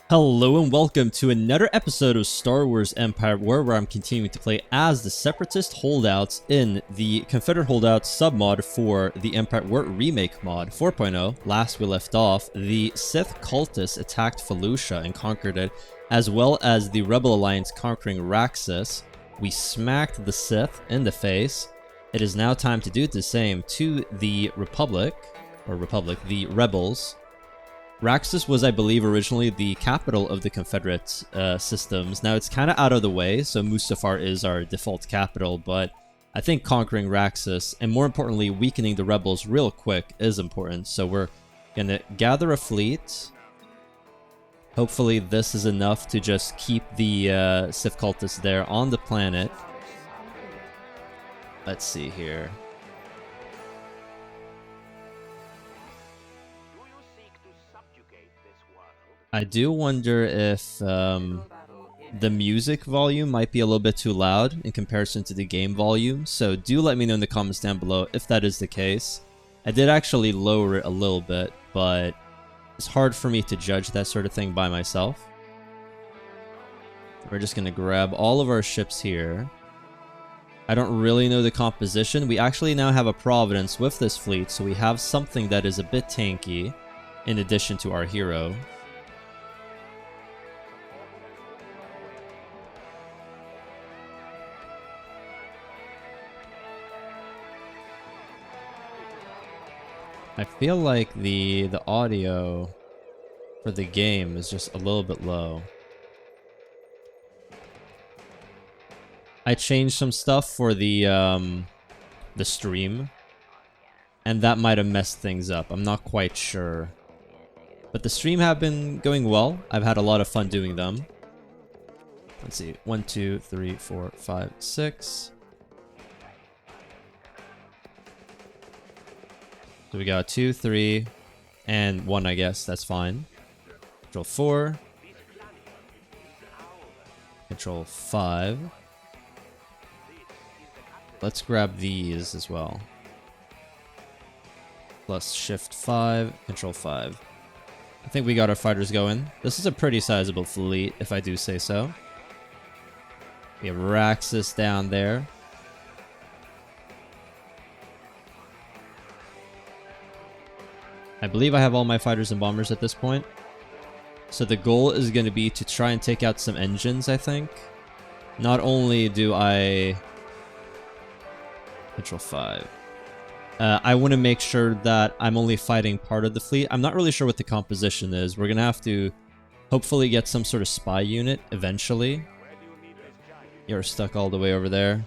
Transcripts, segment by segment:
Hello and welcome to another episode of Star Wars Empire War, where I'm continuing to play as the Separatist holdouts in the Confederate holdouts submod for the Empire War Remake mod 4.0. Last we left off, the Sith cultists attacked Felucia and conquered it, as well as the Rebel Alliance conquering Raxus. We smacked the Sith in the face. It is now time to do the same to the the Rebels. Raxus was, I believe, originally the capital of the Confederate systems. Now it's kind of out of the way, so Mustafar is our default capital, but I think conquering Raxus, and more importantly, weakening the rebels real quick is important. So we're going to gather a fleet. Hopefully this is enough to just keep the Sith cultists there on the planet. Let's see here. I do wonder if the music volume might be a little bit too loud in comparison to the game volume, so do let me know in the comments down below if that is the case. I did actually lower it a little bit, but it's hard for me to judge that sort of thing by myself. We're just going to grab all of our ships here. I don't really know the composition. We actually now have a Providence with this fleet, so we have something that is a bit tanky in addition to our hero. I feel like the audio for the game is just a little bit low. I changed some stuff for the stream, and that might have messed things up. I'm not quite sure. But the stream have been going well. I've had a lot of fun doing them. Let's see. 1, 2, 3, 4, 5, 6. So we got 2, 3, and 1, I guess. That's fine. Control 4. Control 5. Let's grab these as well. Plus Shift 5, Control 5. I think we got our fighters going. This is a pretty sizable fleet, if I do say so. We have Raxus down there. I believe I have all my fighters and bombers at this point. So the goal is going to be to try and take out some engines, I think. Not only do I... Control 5. I want to make sure that I'm only fighting part of the fleet. I'm not really sure what the composition is. We're going to have to hopefully get some sort of spy unit eventually. You're stuck all the way over there.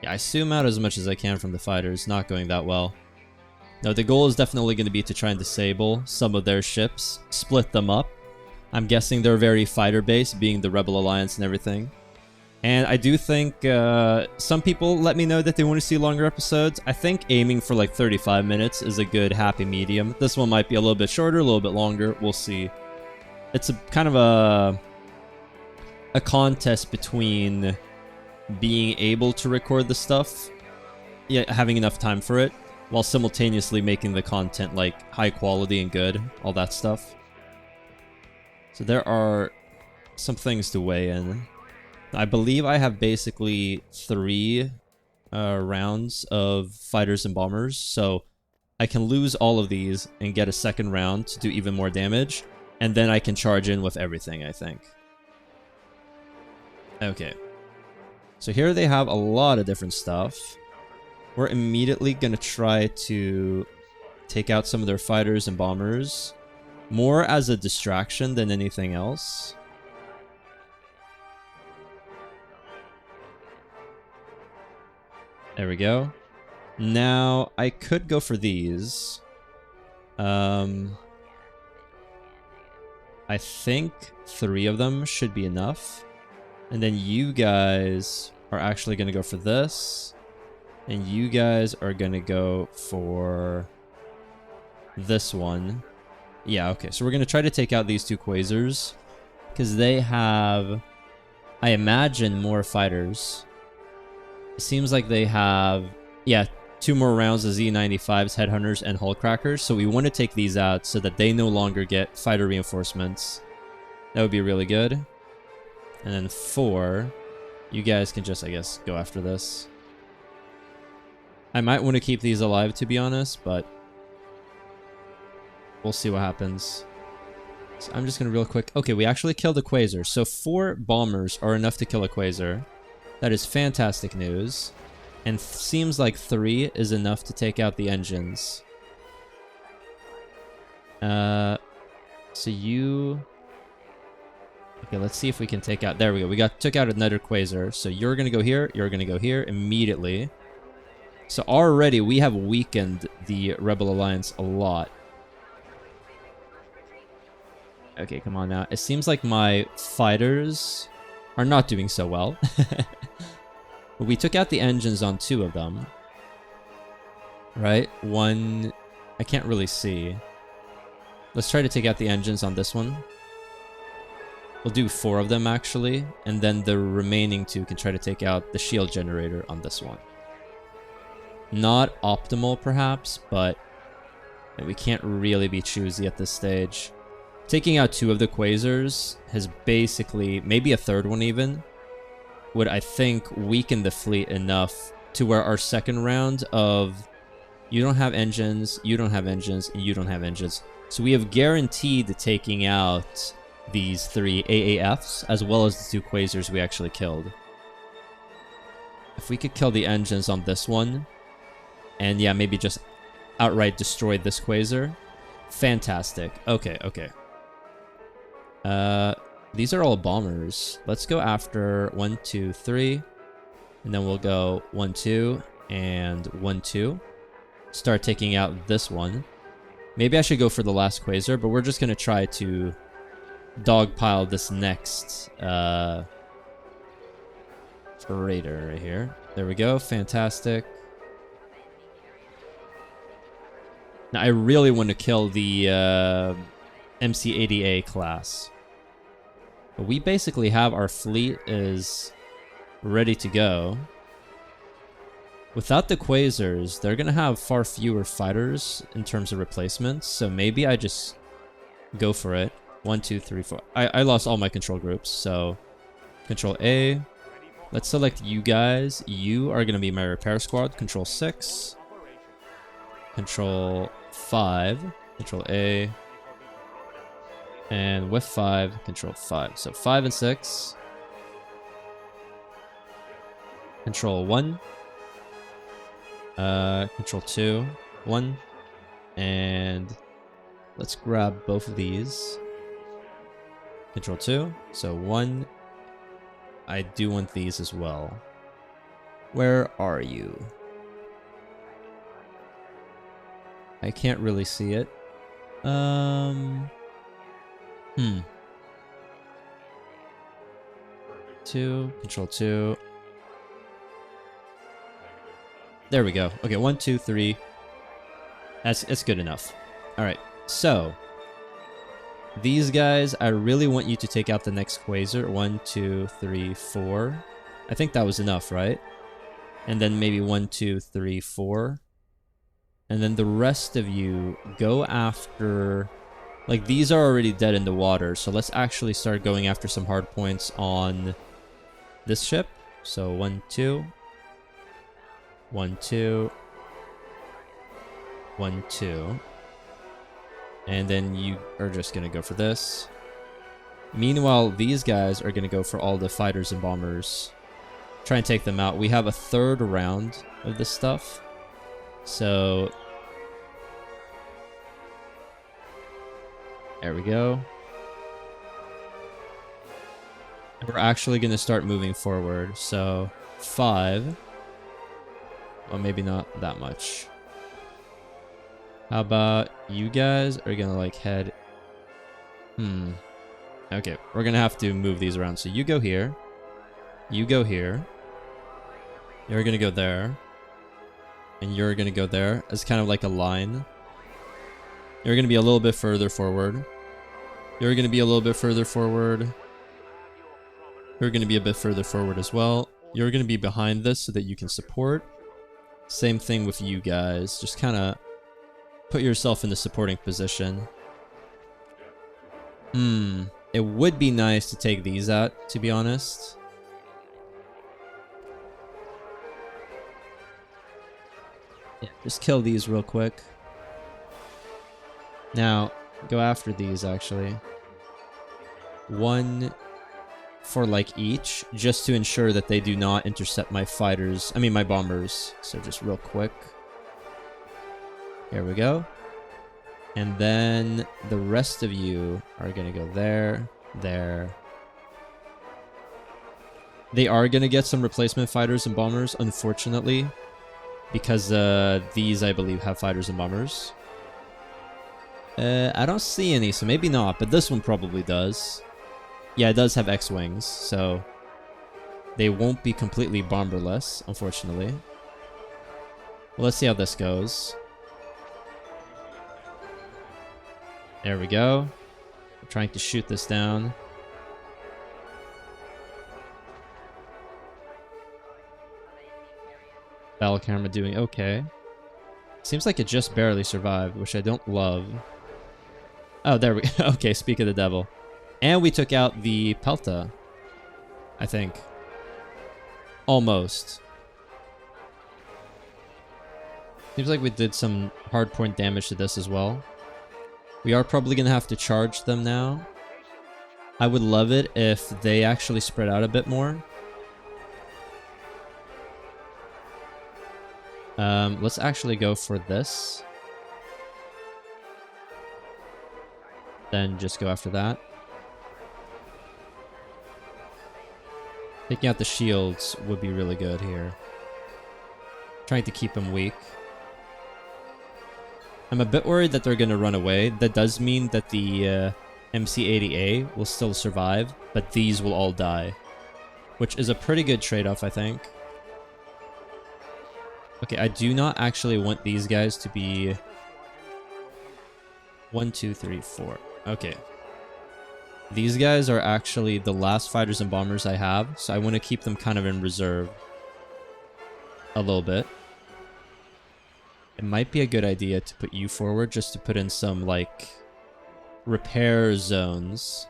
Yeah, I zoom out as much as I can from the fighters. Not going that well. No, the goal is definitely going to be to try and disable some of their ships, split them up. I'm guessing they're very fighter-based, being the Rebel Alliance and everything. And I do think some people let me know that they want to see longer episodes. I think aiming for like 35 minutes is a good happy medium. This one might be a little bit shorter, a little bit longer. We'll see. It's a kind of a contest between being able to record the stuff, yeah, having enough time for it, while simultaneously making the content like high quality and good, all that stuff. So there are some things to weigh in. I believe I have basically 3 rounds of fighters and bombers, so I can lose all of these and get a second round to do even more damage, and then I can charge in with everything, I think. Okay. So here they have a lot of different stuff. We're immediately going to try to take out some of their fighters and bombers, more as a distraction than anything else. There we go. Now, I could go for these. I think 3 of them should be enough. And then you guys are actually going to go for this. And you guys are going to go for this one. Yeah, okay. So we're going to try to take out these 2 quasars, because they have, I imagine, more fighters. It seems like they have, yeah, 2 more rounds of Z95s, Headhunters, and Hullcrackers. So we want to take these out so that they no longer get fighter reinforcements. That would be really good. And then 4, you guys can just, I guess, go after this. I might want to keep these alive, to be honest, but we'll see what happens. So I'm just going to real quick... Okay, we actually killed a Quasar. So 4 bombers are enough to kill a Quasar. That is fantastic news. And seems like 3 is enough to take out the engines. So you... Okay, let's see if we can take out... There we go. We took out another Quasar. So you're going to go here. You're going to go here immediately. So already we have weakened the Rebel Alliance a lot. Okay, come on now. It seems like my fighters are not doing so well. But we took out the engines on 2 of them. Right? 1... I can't really see. Let's try to take out the engines on this one. We'll do 4 of them, actually. And then the remaining 2 can try to take out the shield generator on this one. Not optimal, perhaps, but we can't really be choosy at this stage. Taking out 2 of the Quasars has basically, maybe a 3rd one even, would, I think, weaken the fleet enough to where our second round of you don't have engines, you don't have engines, and you don't have engines. So we have guaranteed taking out these 3 AAFs, as well as the 2 Quasars we actually killed. If we could kill the engines on this one, and yeah, maybe just outright destroy this Quasar, fantastic. Okay, okay. These are all bombers. Let's go after 1, 2, 3. And then we'll go 1, 2, and 1, 2. Start taking out this one. Maybe I should go for the last Quasar, but we're just going to try to dogpile this next freighter right here. There we go. Fantastic. Now, I really want to kill the MC-80A class. But we basically have our fleet is ready to go. Without the Quasars, they're going to have far fewer fighters in terms of replacements. So maybe I just go for it. 1, 2, 3, 4. I lost all my control groups. So Control A. Let's select you guys. You are going to be my repair squad. Control 6. Control 5. Control A. And with 5, Control 5. So 5 and 6. Control 1. Control 2. 1. And let's grab both of these. Control 2. So 1. I do want these as well. Where are you? I can't really see it. 2, Control 2. There we go. Okay, 1, 2, 3. It's good enough. Alright, so these guys, I really want you to take out the next Quasar. 1, 2, 3, 4. I think that was enough, right? And then maybe 1, 2, 3, 4. And then the rest of you go after... Like, these are already dead in the water, so let's actually start going after some hard points on this ship. So 1, 2. 1, 2. 1, 2. And then you are just going to go for this. Meanwhile, these guys are going to go for all the fighters and bombers. Try and take them out. We have a 3rd round of this stuff. So... there we go. We're actually going to start moving forward. So 5. Well, maybe not that much. How about you guys are going to like head... Okay, we're going to have to move these around. So you go here. You go here. You're going to go there. And you're going to go there. It's kind of like a line. You're going to be a little bit further forward. You're going to be a little bit further forward. You're going to be a bit further forward as well. You're going to be behind this so that you can support. Same thing with you guys. Just kind of put yourself in the supporting position. It would be nice to take these out, to be honest. Yeah, just kill these real quick. Now, go after these, actually. One for, like, each, just to ensure that they do not intercept my fighters. I mean, my bombers. So just real quick. Here we go. And then the rest of you are going to go there, there. They are going to get some replacement fighters and bombers, unfortunately. Because these, I believe, have fighters and bombers. I don't see any, so maybe not. But this one probably does. Yeah, it does have X-Wings, so they won't be completely bomberless, unfortunately. Well, let's see how this goes. There we go. I'm trying to shoot this down. Battle camera doing okay. Seems like it just barely survived, which I don't love. Oh, there we go. Okay, speak of the devil. And we took out the Pelta, I think. Almost. Seems like we did some hardpoint damage to this as well. We are probably going to have to charge them now. I would love it if they actually spread out a bit more. Let's actually go for this. Then just go after that. Taking out the shields would be really good here. Trying to keep them weak. I'm a bit worried that they're going to run away. That does mean that the MC-80A will still survive, but these will all die. Which is a pretty good trade-off, I think. Okay, I do not actually want these guys to be... 1, 2, 3, 4. Okay. These guys are actually the last fighters and bombers I have, so I want to keep them kind of in reserve. A little bit. It might be a good idea to put you forward, just to put in some, like, repair zones.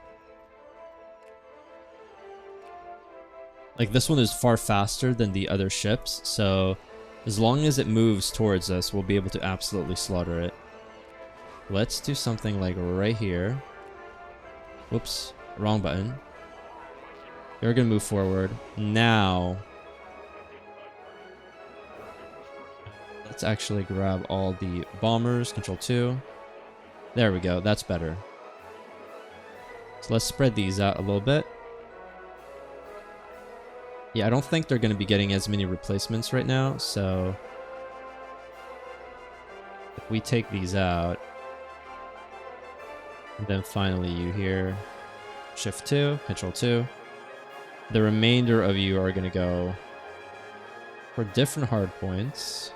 Like, this one is far faster than the other ships, so as long as it moves towards us, we'll be able to absolutely slaughter it. Let's do something like right here. Whoops, wrong button. You're gonna move forward. Now, let's actually grab all the bombers. Control 2. There we go, that's better. So let's spread these out a little bit. Yeah, I don't think they're going to be getting as many replacements right now, so if we take these out, and then finally you here, Shift 2, Control 2, the remainder of you are going to go for different hard points.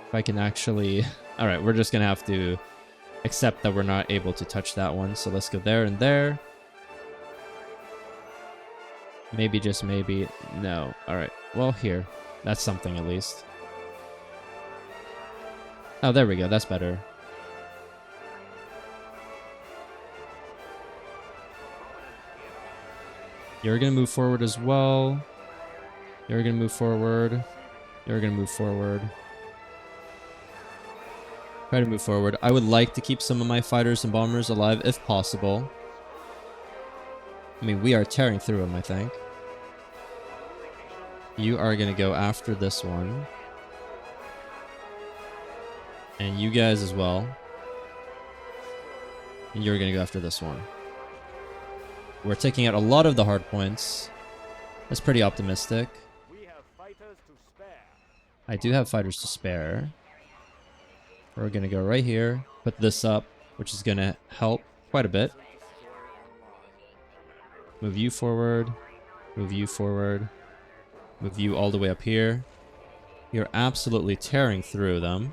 If I can actually... Alright, we're just going to have to accept that we're not able to touch that one, so let's go there and there. Maybe, just maybe. No. Alright. Well, here. That's something at least. Oh, there we go. That's better. You're gonna move forward as well. You're gonna move forward. You're gonna move forward. Try to move forward. I would like to keep some of my fighters and bombers alive if possible. I mean, we are tearing through them, I think. You are going to go after this one. And you guys as well. And you're going to go after this one. We're taking out a lot of the hard points. That's pretty optimistic. I do have fighters to spare. We're going to go right here. Put this up, which is going to help quite a bit. Move you forward. Move you forward. Move you all the way up here. You're absolutely tearing through them.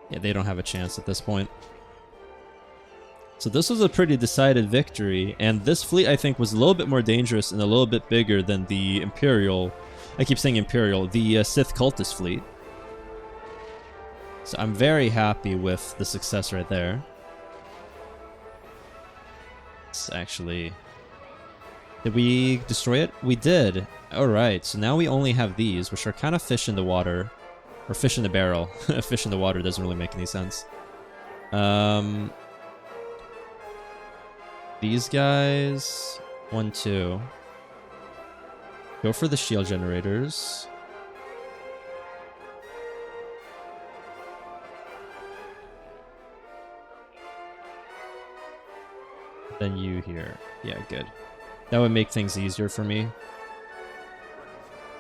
Yeah, they don't have a chance at this point. So this was a pretty decided victory, and this fleet I think was a little bit more dangerous and a little bit bigger than the Imperial I keep saying Imperial, the Sith cultist fleet. So I'm very happy with the success right there. It's actually... Did we destroy it? We did. Alright, so now we only have these, which are kind of fish in the water. Or fish in the barrel. Fish in the water doesn't really make any sense. These guys... 1, 2. Go for the shield generators. Then you here. Yeah, good. That would make things easier for me.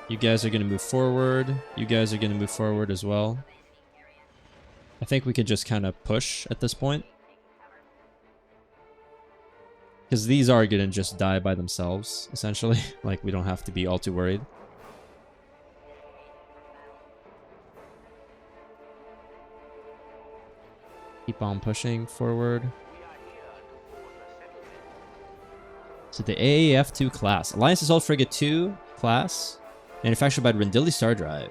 You guys are going to move forward. You guys are going to move forward as well. I think we could just kind of push at this point. Because these are going to just die by themselves, essentially. Like, we don't have to be all too worried. Keep on pushing forward. So the AAF-2 class. Alliance Assault Frigate 2 class. Manufactured by Rendili Star Drive.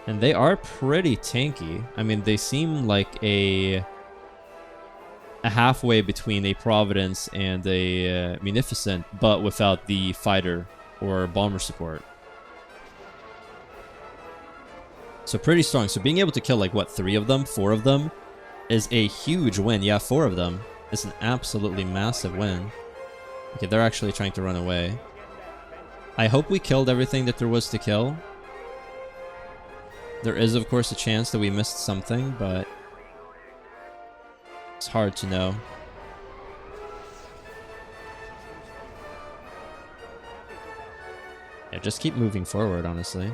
And they are pretty tanky. I mean, they seem like a halfway between a Providence and a Munificent, but without the fighter or bomber support. So pretty strong. So being able to kill like, what, 3 of them, 4 of them is a huge win. Yeah, 4 of them is an absolutely massive win. Okay, they're actually trying to run away. I hope we killed everything that there was to kill. There is, of course, a chance that we missed something, but it's hard to know. Yeah, just keep moving forward, honestly.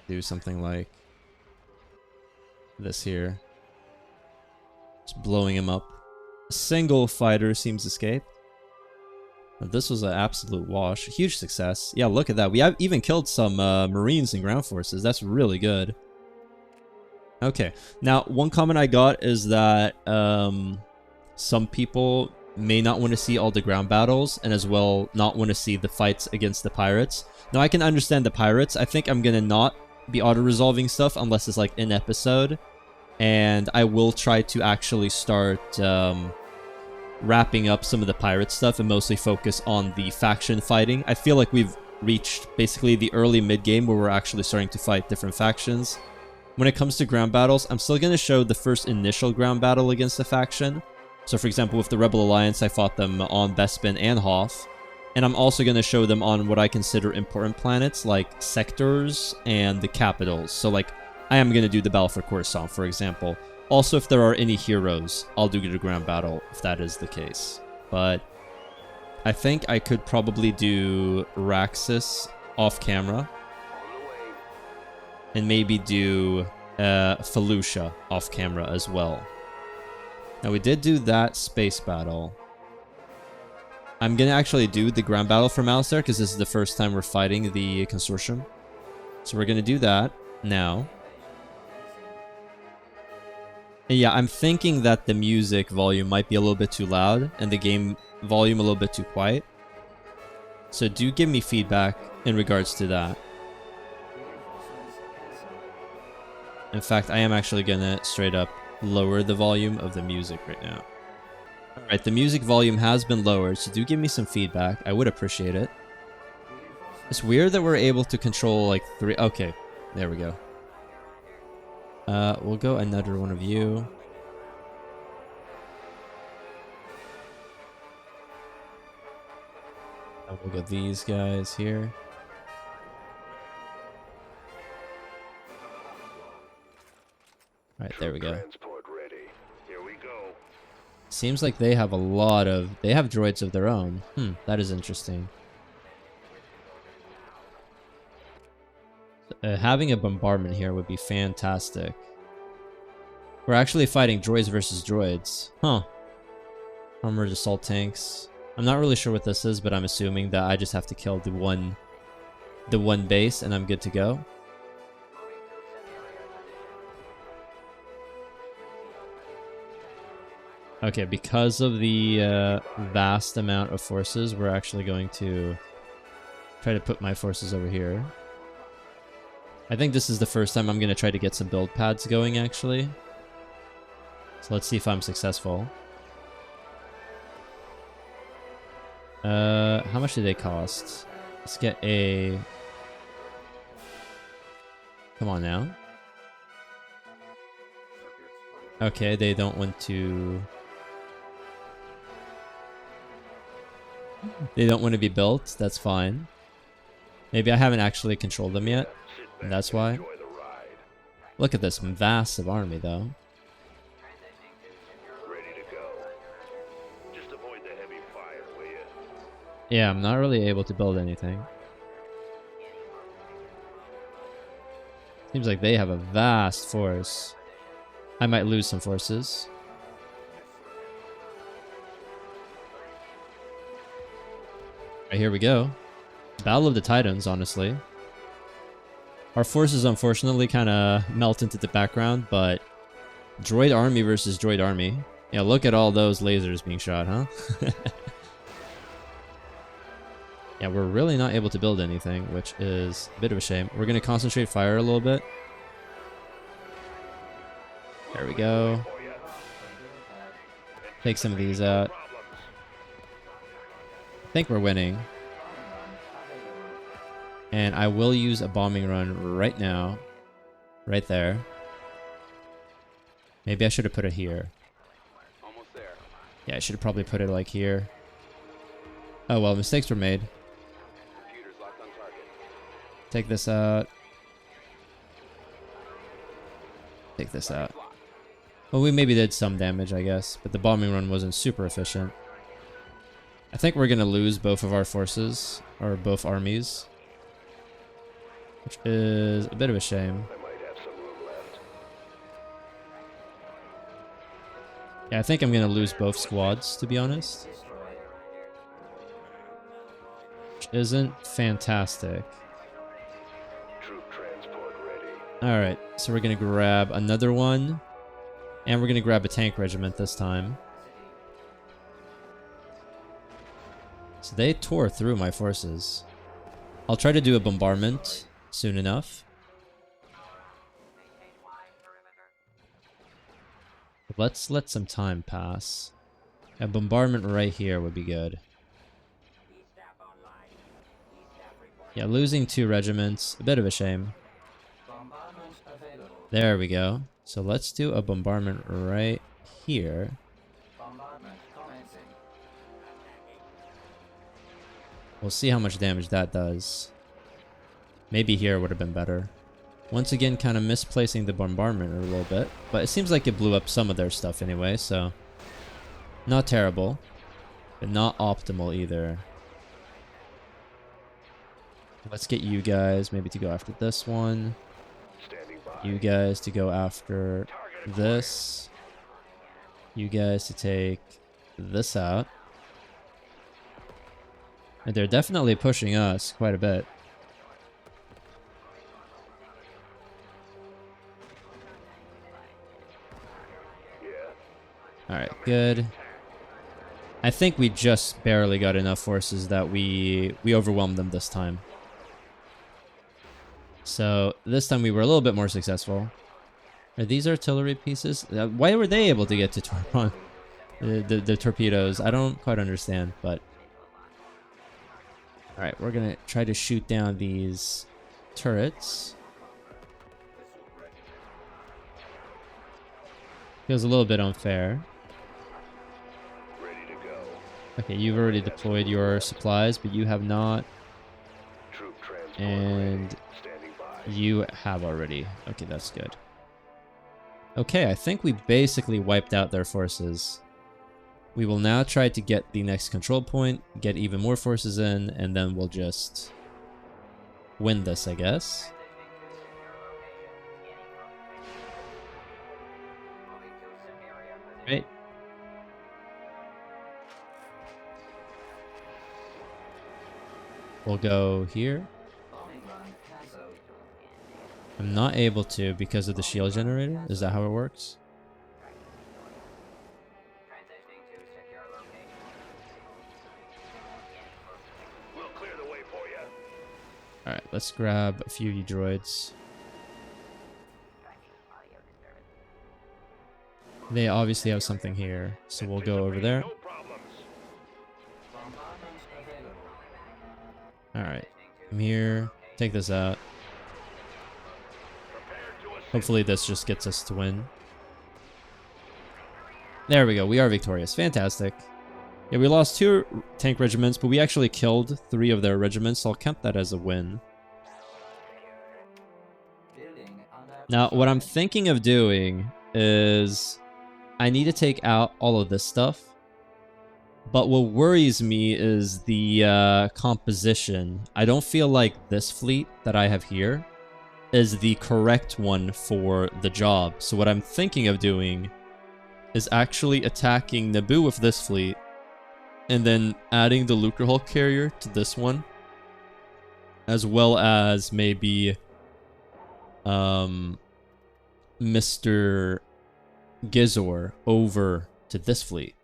Do something like this here. Just blowing him up. A single fighter seems escaped. This was an absolute wash. Huge success. Yeah, look at that. We have even killed some Marines and ground forces. That's really good. Okay. Now, one comment I got is that some people may not want to see all the ground battles and as well not want to see the fights against the pirates. Now, I can understand the pirates. I think I'm going to not be auto-resolving stuff unless it's like an episode. And I will try to actually start wrapping up some of the pirate stuff and mostly focus on the faction fighting. I feel like we've reached basically the early mid-game where we're actually starting to fight different factions. When it comes to ground battles, I'm still going to show the first initial ground battle against a faction. So for example, with the Rebel Alliance, I fought them on Bespin and Hoth. And I'm also going to show them on what I consider important planets like sectors and the capitals. So like, I am going to do the Battle for Coruscant, for example. Also, if there are any heroes, I'll do the ground battle if that is the case. But I think I could probably do Raxus off camera. And maybe do Felucia off camera as well. Now, we did do that space battle. I'm going to actually do the ground battle for Malastare because this is the first time we're fighting the Consortium. So we're going to do that now. And yeah, I'm thinking that the music volume might be a little bit too loud and the game volume a little bit too quiet. So do give me feedback in regards to that. In fact, I am actually gonna straight up lower the volume of the music right now. Alright, the music volume has been lowered, so do give me some feedback. I would appreciate it. It's weird that we're able to control like 3... Okay, there we go. We'll go another one of you. And we'll get these guys here. Alright, there we go. Seems like they have a lot of... They have droids of their own. That is interesting. Having a bombardment here would be fantastic. We're actually fighting droids versus droids. Huh. Armored assault tanks. I'm not really sure what this is, but I'm assuming that I just have to kill the one base and I'm good to go. Okay, because of the vast amount of forces, we're actually going to try to put my forces over here. I think this is the first time I'm going to try to get some build pads going, actually. So let's see if I'm successful. How much do they cost? Let's get a... Come on now. Okay, they don't want to... They don't want to be built, that's fine. Maybe I haven't actually controlled them yet, and that's why. Look at this massive army, though. Yeah, I'm not really able to build anything. Seems like they have a vast force. I might lose some forces. Right, here we go. Battle of the Titans, honestly. Our forces unfortunately kind of melt into the background, but droid army versus droid army. Yeah, look at all those lasers being shot, huh? Yeah, we're really not able to build anything, which is a bit of a shame. We're going to concentrate fire a little bit. There we go. Take some of these out. I think we're winning. And I will use a bombing run right now. Right there. Maybe I should have put it here. Yeah, I should have probably put it like here. Oh well, mistakes were made. Take this out. Take this out. Well, we maybe did some damage, I guess, but the bombing run wasn't super efficient. I think we're gonna lose both of our forces, or both armies, which is a bit of a shame. Yeah, I think I'm gonna lose both squads, to be honest. Which isn't fantastic. Alright, so we're gonna grab another one. And we're gonna grab a tank regiment this time. So they tore through my forces. I'll try to do a bombardment soon enough. Let's let some time pass. A bombardment right here would be good. Yeah, losing 2 regiments, a bit of a shame. There we go. So let's do a bombardment right here. We'll see how much damage that does. Maybe here would have been better. Once again, kind of misplacing the bombardment a little bit. But it seems like it blew up some of their stuff anyway, so... Not terrible. But not optimal either. Let's get you guys maybe to go after this one. You guys to go after this. You guys to take this out. And they're definitely pushing us quite a bit. Alright, good. I think we just barely got enough forces that we overwhelmed them this time. So this time we were a little bit more successful. Are these artillery pieces? Why were they able to get to the torpedoes? I don't quite understand, but... Alright, we're gonna try to shoot down these turrets. Feels a little bit unfair. Okay, you've already deployed your supplies, but you have not. And you have already. Okay, that's good. Okay, I think we basically wiped out their forces. We will now try to get the next control point, get even more forces in, and then we'll just win this, I guess. Right. We'll go here. I'm not able to because of the shield generator. Is that how it works? Alright, let's grab a few droids. They obviously have something here, so we'll go over there. Alright, I'm here. Take this out. Hopefully this just gets us to win. There we go, we are victorious. Fantastic. Yeah, we lost 2 tank regiments, but we actually killed 3 of their regiments, so I'll count that as a win. Now, what I'm thinking of doing is I need to take out all of this stuff. But what worries me is the composition. I don't feel like this fleet that I have here is the correct one for the job. So what I'm thinking of doing is actually attacking Naboo with this fleet and then adding the Lucre Hulk carrier to this one, as well as maybe Mr. Gizor over to this fleet.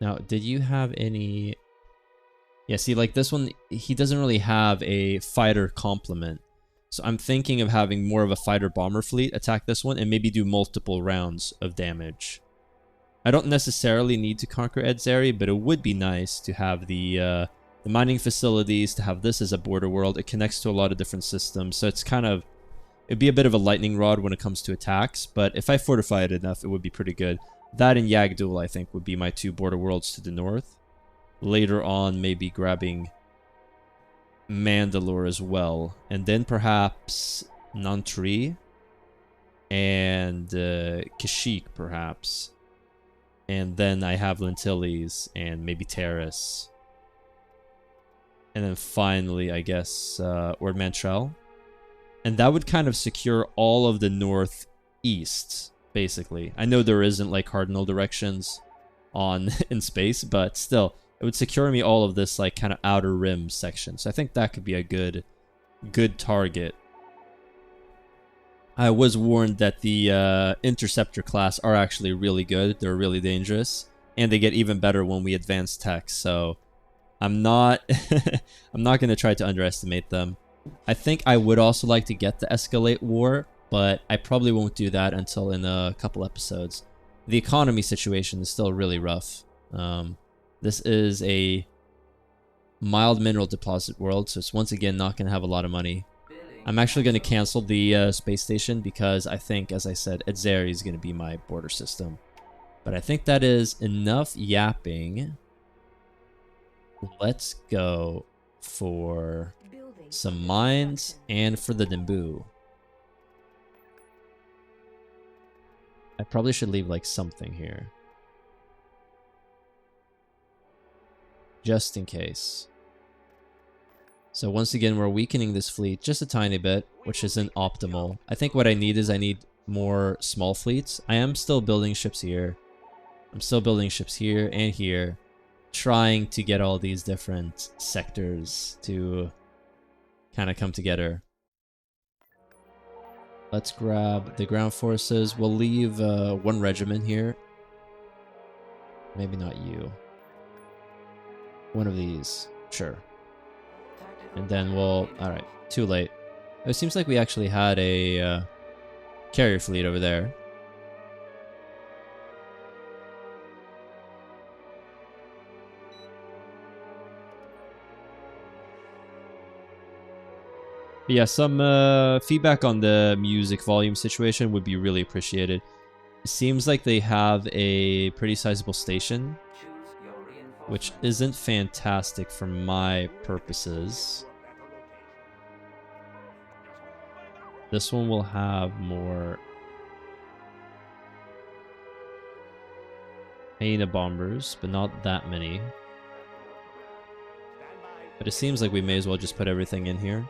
Now, did you have any... Yeah, see, like this one, he doesn't really have a fighter complement. So I'm thinking of having more of a fighter bomber fleet attack this one and maybe do multiple rounds of damage. I don't necessarily need to conquer Edzeri, but it would be nice to have the mining facilities, to have this as a border world. It connects to a lot of different systems, so it's kind of... It'd be a bit of a lightning rod when it comes to attacks, but if I fortify it enough, it would be pretty good. That and Yagdul, I think, would be my 2 border worlds to the north. Later on, maybe grabbing Mandalore as well. And then perhaps Nantri and Kashyyyk, perhaps. And then I have Lentilles and maybe Terrace. And then finally, I guess, Ord Mantell. And that would kind of secure all of the northeast, basically. I know there isn't like cardinal directions on in space, but still, it would secure me all of this like kind of outer rim section. So I think that could be a good target. I was warned that the Interceptor class are actually really good. They're really dangerous, and they get even better when we advance tech. So I'm not I'm not going to try to underestimate them. I think I would also like to get the Escalate War, but I probably won't do that until in a couple episodes. The economy situation is still really rough. This is a mild mineral deposit world, so it's once again not going to have a lot of money. I'm actually going to cancel the space station because I think, as I said, Edzeri is going to be my border system. But I think that is enough yapping. Let's go for some mines and for the Naboo. I probably should leave like something here, just in case. So once again, we're weakening this fleet just a tiny bit, which isn't optimal. I think what I need is I need more small fleets. I am still building ships here. I'm still building ships here and here, trying to get all these different sectors to kind of come together. Let's grab the ground forces. We'll leave 1 regiment here. Maybe not you. One of these. Sure. And then we'll... Alright, too late. It seems like we actually had a carrier fleet over there. But yeah, some feedback on the music volume situation would be really appreciated. It seems like they have a pretty sizable station, which isn't fantastic for my purposes. This one will have more hyena bombers, but not that many. But it seems like we may as well just put everything in here.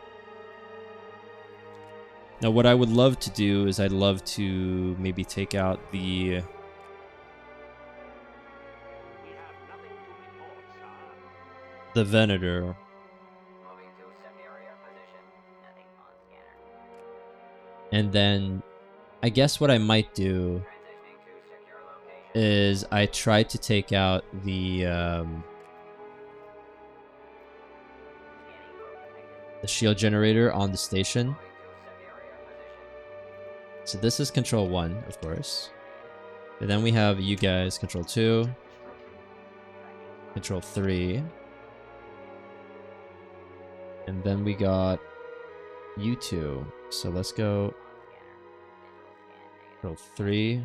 Now, what I would love to do is I'd love to maybe take out the Venator. And then I guess what I might do is I try to take out the the shield generator on the station. So this is control 1, of course. And then we have you guys, control 2, control 3. And then we got you two. So let's go control 3.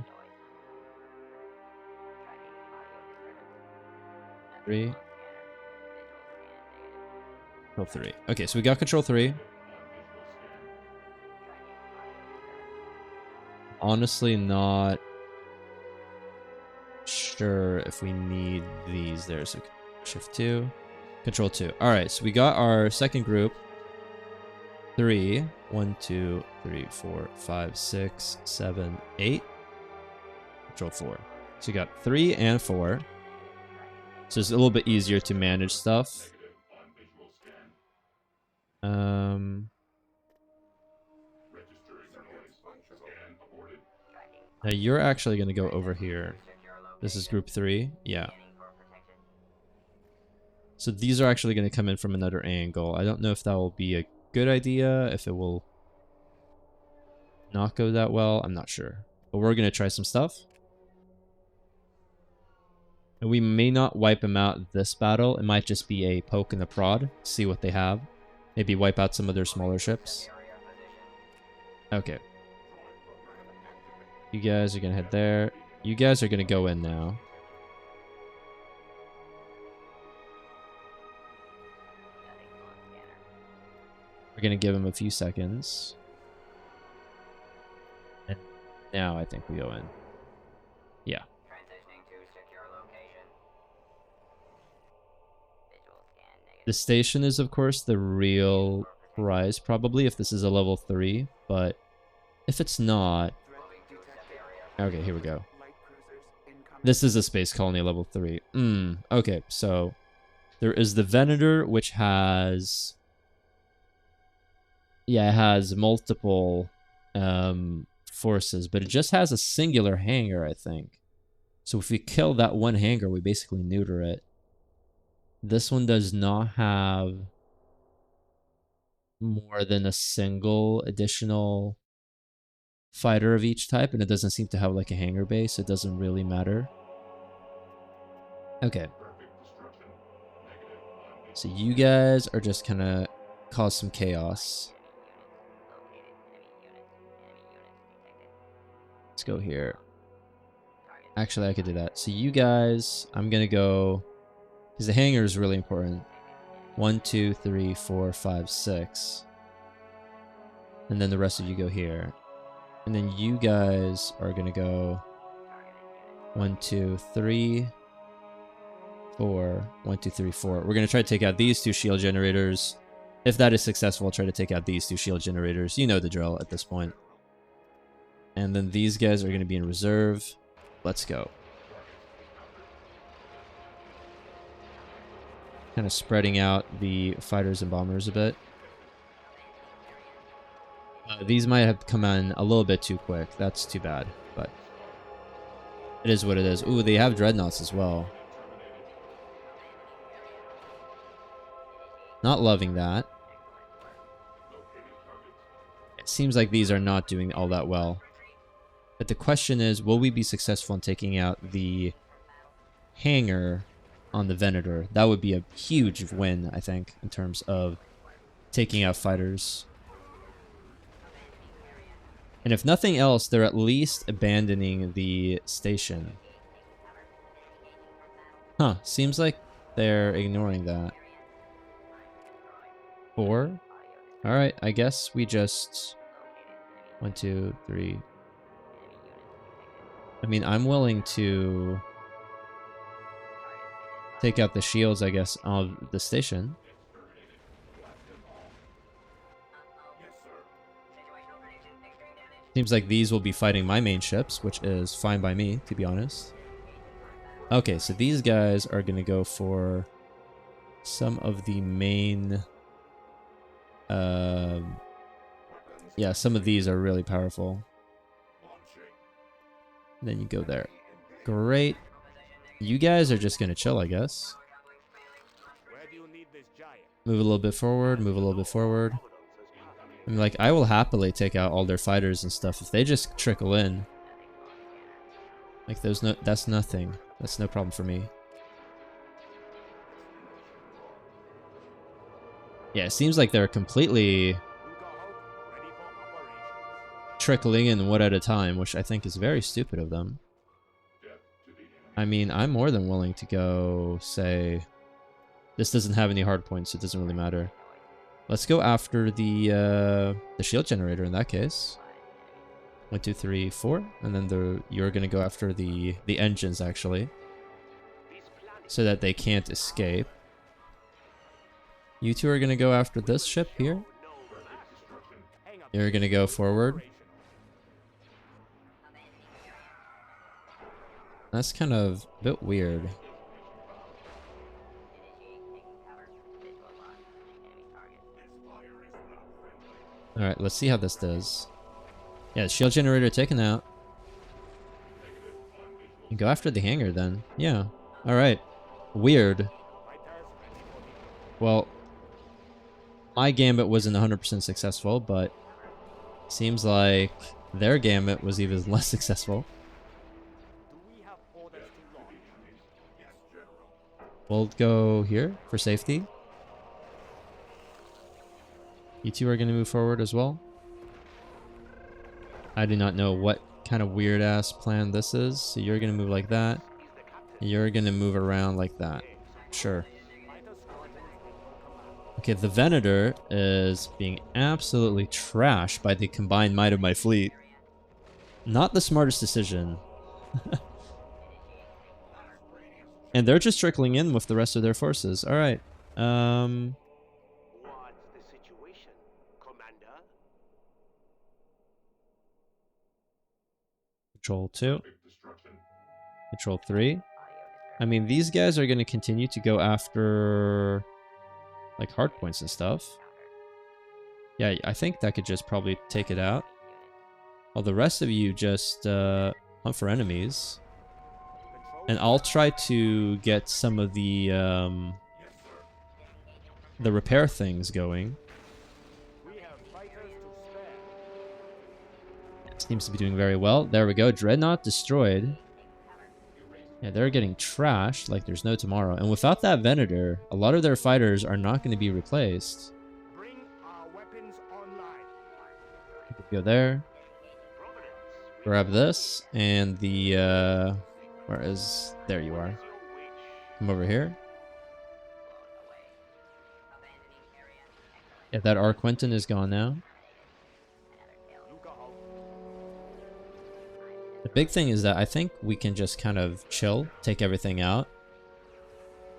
3. Control 3. Okay, so we got control 3. Honestly, not sure if we need these there. So shift 2, control 2. All right, so we got our second group. 3. 1, 2, 3, 4, 5, 6, 7, 8. Control 4. So we got 3 and 4. So it's a little bit easier to manage stuff. Now you're actually going to go over here. This is group 3. Yeah. So these are actually going to come in from another angle. I don't know if that will be a good idea, if it will not go that well. I'm not sure. But we're going to try some stuff. And we may not wipe them out this battle. It might just be a poke and a prod. See what they have. Maybe wipe out some of their smaller ships. Okay. You guys are going to head there. You guys are going to go in now. We're going to give them a few seconds. And now I think we go in. Yeah. The station is, of course, the real prize, probably, if this is a level 3. But if it's not... Okay, here we go. This is a space colony level 3. Okay, so there is the Venator, which has... Yeah, it has multiple forces, but it just has a singular hangar, I think. So if we kill that one hangar, we basically neuter it. This one does not have more than a single additional fighter of each type, and it doesn't seem to have like a hangar base. It doesn't really matter. Okay. So you guys are just gonna cause some chaos. Let's go here. Actually, I could do that. So you guys, I'm gonna go, because the hangar is really important. 1, 2, 3, 4, 5, 6. And then the rest of you go here. And then you guys are going to go 1, 2, 3, 4. 1, 2, 3, 4. We're going to try to take out these 2 shield generators. If that is successful, I'll try to take out these 2 shield generators. You know the drill at this point. And then these guys are going to be in reserve. Let's go. Kind of spreading out the fighters and bombers a bit. These might have come in a little bit too quick. That's too bad, but it is what it is. Ooh, they have dreadnoughts as well. Not loving that. It seems like these are not doing all that well. But the question is, will we be successful in taking out the hangar on the Venator? That would be a huge win, I think, in terms of taking out fighters. And if nothing else, they're at least abandoning the station. Huh, seems like they're ignoring that. 4? Alright, I guess we just... 1, 2, 3... I mean, I'm willing to take out the shields, I guess, of the station. Seems like these will be fighting my main ships, which is fine by me, to be honest. Okay, so these guys are going to go for some of the main... yeah, some of these are really powerful. And then you go there. Great. You guys are just going to chill, I guess. Where do you need this giant? Move a little bit forward, move a little bit forward. I mean, like, I will happily take out all their fighters and stuff if they just trickle in. Like, that's nothing. That's no problem for me. Yeah, it seems like they're completely trickling in one at a time, which I think is very stupid of them. I mean, I'm more than willing to go, say... This doesn't have any hard points, so it doesn't really matter. Let's go after the shield generator in that case. 1, 2, 3, 4. And then you're going to go after the engines, actually. So that they can't escape. You two are going to go after this ship here. You're going to go forward. That's kind of a bit weird. Alright, let's see how this does. Yeah, shield generator taken out. And go after the hangar then. Yeah. Alright. Weird. Well, my gambit wasn't 100% successful, but seems like their gambit was even less successful. We'll go here for safety. You two are going to move forward as well. I do not know what kind of weird ass plan this is. So you're going to move like that. You're going to move around like that. Sure. Okay, the Venator is being absolutely trashed by the combined might of my fleet. Not the smartest decision. And they're just trickling in with the rest of their forces. Alright. Control 2. Control 3. I mean, these guys are going to continue to go after, like, hard points and stuff. Yeah, I think that could just probably take it out. While the rest of you just hunt for enemies. And I'll try to get some of the repair things going. Seems to be doing very well. There we go. Dreadnought destroyed. Yeah, they're getting trashed like there's no tomorrow. And without that Venator, a lot of their fighters are not going to be replaced. Go there. Grab this. And the... where is... There you are. Come over here. Yeah, that Arquentin is gone now. The big thing is that I think we can just kind of chill, take everything out,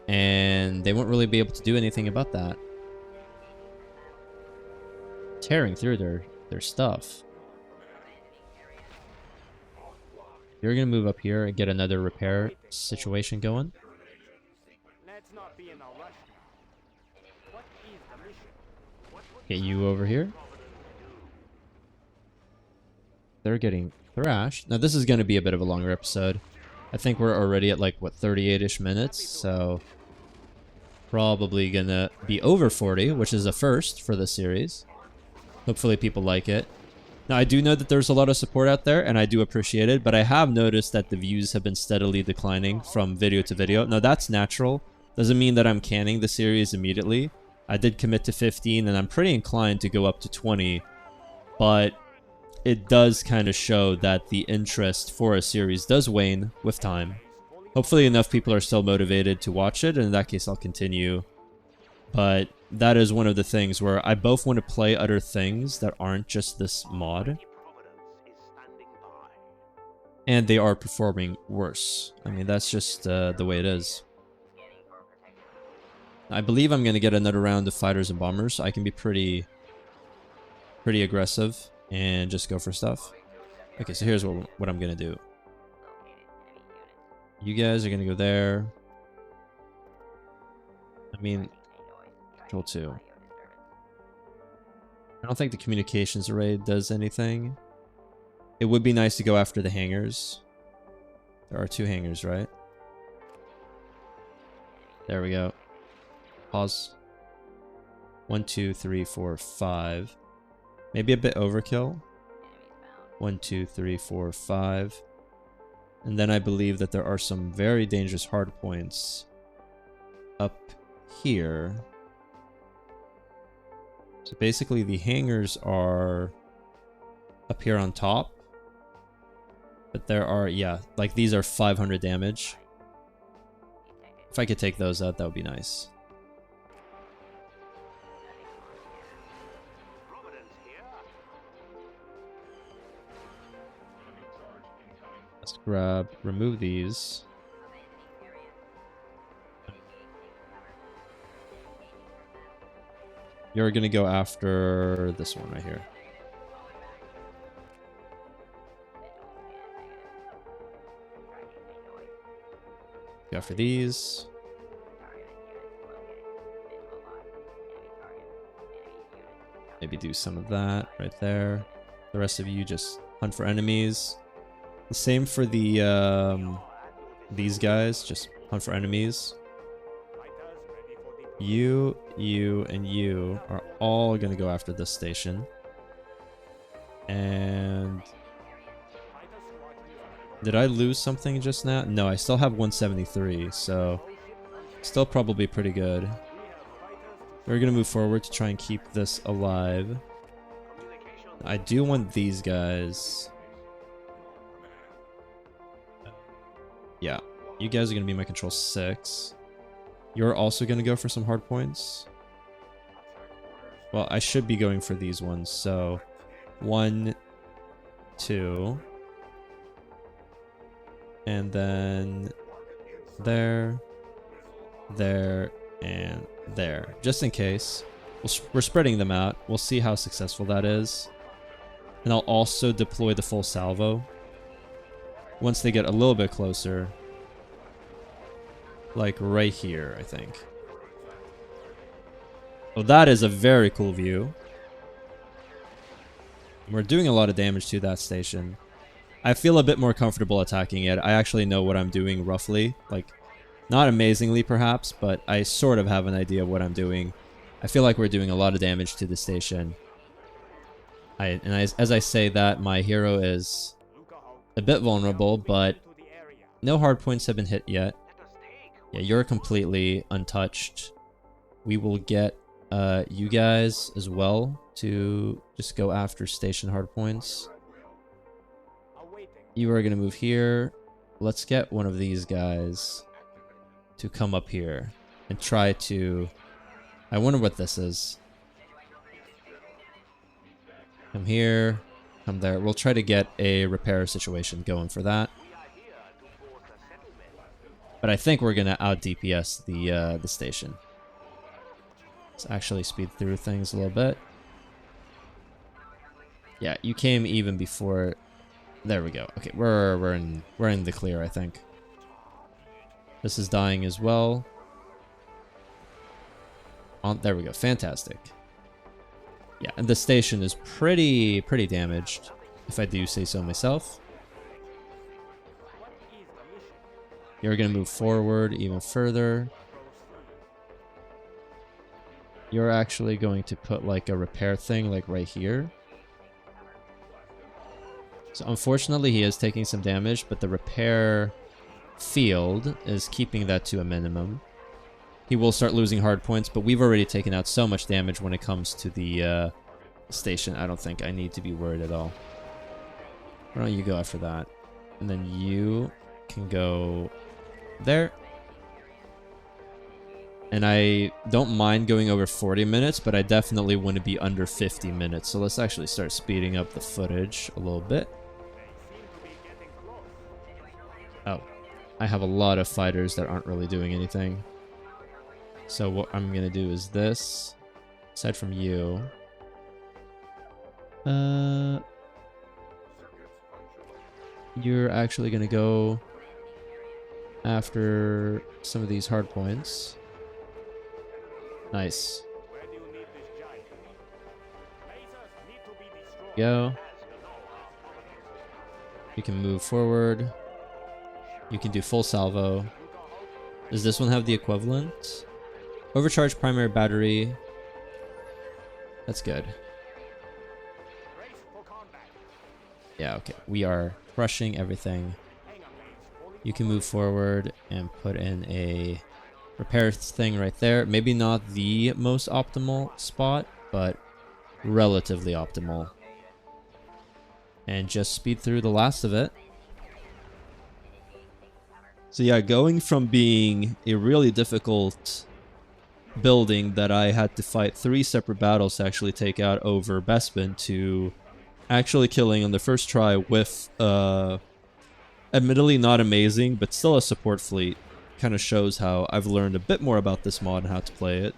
and they won't really be able to do anything about that. Tearing through their stuff. You're gonna move up here and get another repair situation going. Get you over here. They're getting thrashed. Now this is going to be a bit of a longer episode. I think we're already at like, what, 38-ish minutes, so probably gonna be over 40, which is a first for the series. Hopefully people like it. Now I do know that there's a lot of support out there, and I do appreciate it, but I have noticed that the views have been steadily declining from video to video. Now that's natural. Doesn't mean that I'm canning the series immediately. I did commit to 15, and I'm pretty inclined to go up to 20, but it does kind of show that the interest for a series does wane with time. Hopefully enough people are still motivated to watch it, and in that case I'll continue. But that is one of the things where I both want to play other things that aren't just this mod. And they are performing worse. I mean, that's just the way it is. I believe I'm going to get another round of fighters and bombers. I can be pretty aggressive and just go for stuff. Okay, so here's what I'm going to do. You guys are going to go there. I mean, Control 2. I don't think the communications array does anything. It would be nice to go after the hangars. There are 2 hangars, right? There we go. Pause. 1, 2, 3, 4, 5. Maybe a bit overkill. 1, 2, 3, 4, 5. And then I believe that there are some very dangerous hard points up here. So basically the hangars are up here on top. But there are, yeah, like these are 500 damage. If I could take those out, that would be nice. Let's remove these. You're gonna go after this one right here. Go after these. Maybe do some of that right there. The rest of you just hunt for enemies. The same for the these guys, just hunt for enemies. You, and you are all gonna go after this station. And did I lose something just now? No, I still have 173, so still probably pretty good. We're gonna move forward to try and keep this alive. I do want these guys. Yeah, you guys are gonna be my control 6. You're also gonna go for some hard points. Well, I should be going for these ones, so 1, 2, and then there, and there, just in case. We're spreading them out. We'll see how successful that is. And I'll also deploy the full salvo once they get a little bit closer. Like right here, I think. Oh, that is a very cool view. We're doing a lot of damage to that station. I feel a bit more comfortable attacking it. I actually know what I'm doing roughly. Like, not amazingly perhaps, but I sort of have an idea of what I'm doing. I feel like we're doing a lot of damage to the station. As I say that, my hero is a bit vulnerable, but no hard points have been hit yet. Yeah, you're completely untouched. We will get you guys as well to just go after station hard points. You are going to move here. Let's get one of these guys to come up here and try to... I wonder what this is. Come here. Come there. We'll try to get a repair situation going for that. But I think we're going to out DPS the station. Let's actually speed through things a little bit. Yeah, you came even before. There we go. Okay, we're in the clear, I think. This is dying as well. There we go. Fantastic. Yeah, and the station is pretty damaged, if I do say so myself. You're going to move forward even further. You're actually going to put like a repair thing like right here. So unfortunately he is taking some damage, but the repair field is keeping that to a minimum. He will start losing hard points, but we've already taken out so much damage when it comes to the station. I don't think I need to be worried at all. Why don't you go after that? And then you can go there. And I don't mind going over 40 minutes, but I definitely want to be under 50 minutes. So let's actually start speeding up the footage a little bit. Oh, I have a lot of fighters that aren't really doing anything. So what I'm going to do is this. Aside from you. You're actually going to go after some of these hard points. Nice. Go. You can move forward. You can do full salvo. Does this one have the equivalent? Overcharge primary battery. That's good. Yeah, okay. We are crushing everything. You can move forward and put in a repair thing right there. Maybe not the most optimal spot, but relatively optimal. And just speed through the last of it. So yeah, going from being a really difficult building that I had to fight 3 separate battles to actually take out over Bespin to actually killing on the first try with admittedly not amazing, but still a support fleet, kind of shows how I've learned a bit more about this mod and how to play it.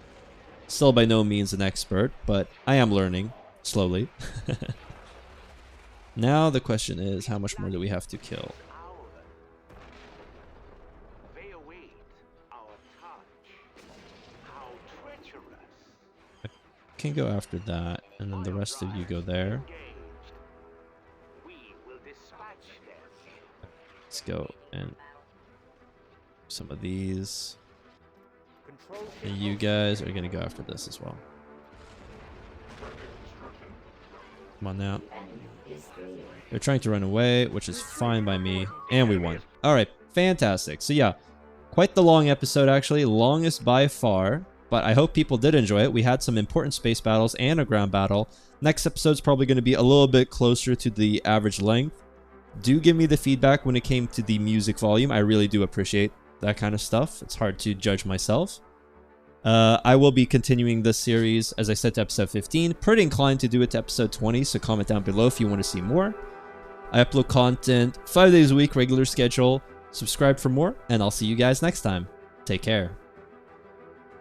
Still by no means an expert, but I am learning slowly. Now the question is, how much more do we have to kill? I can go after that, and then the rest of you go there. Let's go and some of these. And you guys are gonna go after this as well. Come on now. They're trying to run away, which is fine by me. And we won. Alright, fantastic. So yeah, quite the long episode actually. Longest by far. But I hope people did enjoy it. We had some important space battles and a ground battle. Next episode's probably going to be a little bit closer to the average length. Do give me the feedback when it came to the music volume. I really do appreciate that kind of stuff. It's hard to judge myself. I will be continuing this series, as I said, to episode 15. Pretty inclined to do it to episode 20, so comment down below if you want to see more. I upload content 5 days a week, regular schedule. Subscribe for more, and I'll see you guys next time. Take care.